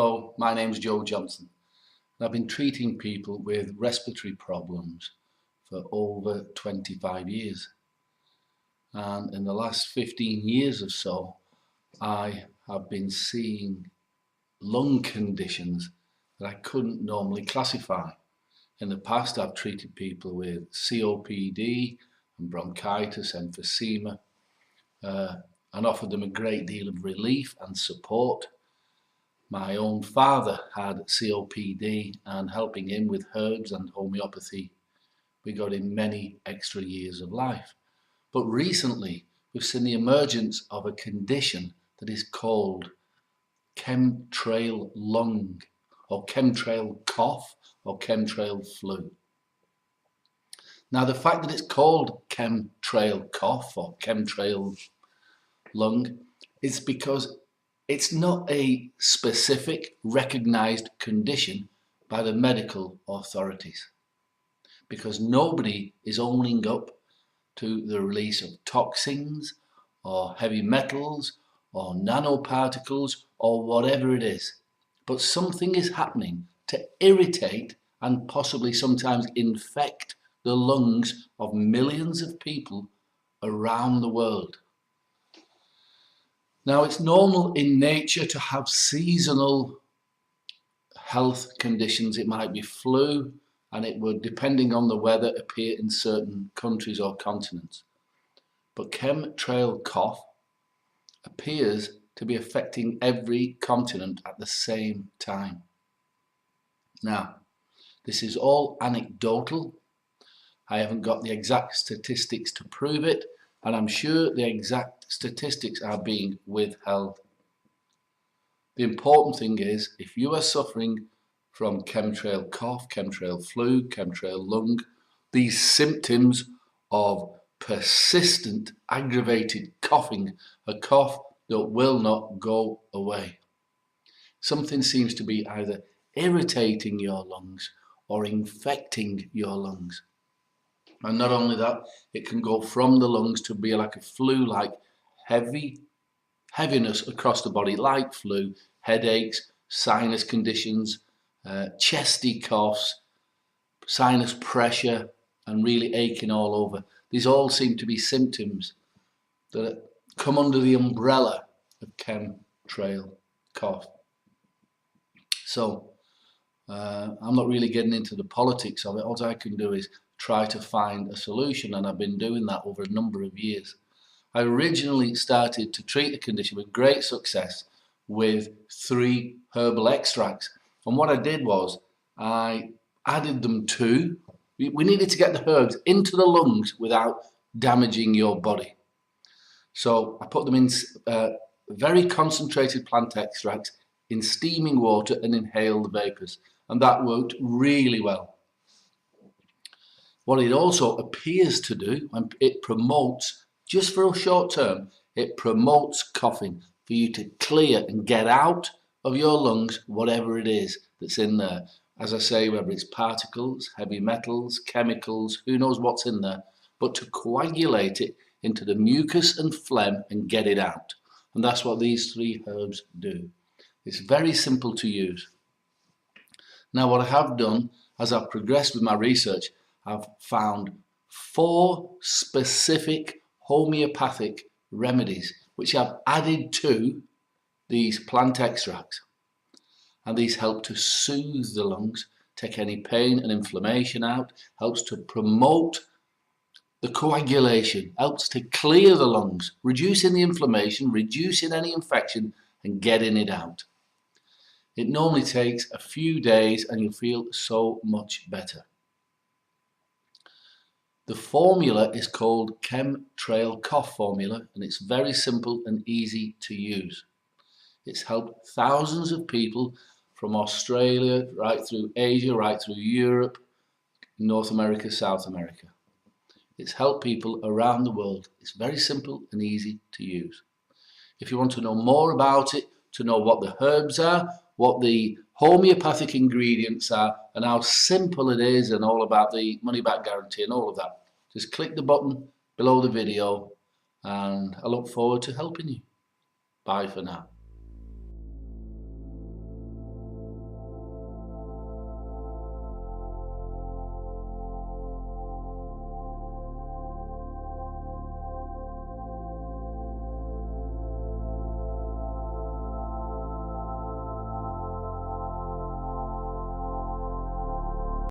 Hello, my name's Joe Johnson. I've been treating people with respiratory problems for over 25 years. And in the last 15 years or so, I have been seeing lung conditions that I couldn't normally classify. In the past, I've treated people with COPD and bronchitis, emphysema, and offered them a great deal of relief and support. My own father had COPD, and helping him with herbs and homeopathy, we got him many extra years of life. But recently, we've seen the emergence of a condition that is called chemtrail lung, or chemtrail cough, or chemtrail flu. Now, the fact that it's called chemtrail cough or chemtrail lung is because it's not a specific recognized condition by the medical authorities, because nobody is owning up to the release of toxins or heavy metals or nanoparticles or whatever it is. But something is happening to irritate and possibly sometimes infect the lungs of millions of people around the world. Now, it's normal in nature to have seasonal health conditions. It might be flu, and it would, depending on the weather, appear in certain countries or continents. But chemtrail cough appears to be affecting every continent at the same time. Now, this is all anecdotal. I haven't got the exact statistics to prove it, and I'm sure the exact statistics are being withheld. The important thing is, if you are suffering from chemtrail cough, chemtrail flu, chemtrail lung, these symptoms of persistent aggravated coughing, a cough that will not go away. Something seems to be either irritating your lungs or infecting your lungs. And not only that, it can go from the lungs to be like a flu-like heaviness across the body, like flu, headaches, sinus conditions, chesty coughs, sinus pressure, and really aching all over. These all seem to be symptoms that come under the umbrella of chemtrail cough. So I'm not really getting into the politics of it. All I can do is try to find a solution, and I've been doing that over a number of years. I originally started to treat the condition with great success with 3 herbal extracts, and what I did was I added them to, we needed to get the herbs into the lungs without damaging your body. So I put them in very concentrated plant extracts in steaming water and inhaled the vapors, and that worked really well. What it also appears to do, and it promotes, just for a short term, it promotes coughing for you to clear and get out of your lungs whatever it is that's in there. As I say, whether it's particles, heavy metals, chemicals, who knows what's in there, but to coagulate it into the mucus and phlegm and get it out. And that's what these 3 herbs do. It's very simple to use. Now, what I have done as I've progressed with my research, I've found 4 specific homeopathic remedies which I've added to these plant extracts. And these help to soothe the lungs, take any pain and inflammation out, helps to promote the coagulation, helps to clear the lungs, reducing the inflammation, reducing any infection, and getting it out. It normally takes a few days and you'll feel so much better. The formula is called Chemtrail Cough Formula, and it's very simple and easy to use. It's helped thousands of people from Australia, right through Asia, right through Europe, North America, South America. It's helped people around the world. It's very simple and easy to use. If you want to know more about it, to know what the herbs are, what the homeopathic ingredients are, and how simple it is, and all about the money back guarantee and all of that, just click the button below the video, and I look forward to helping you. Bye for now.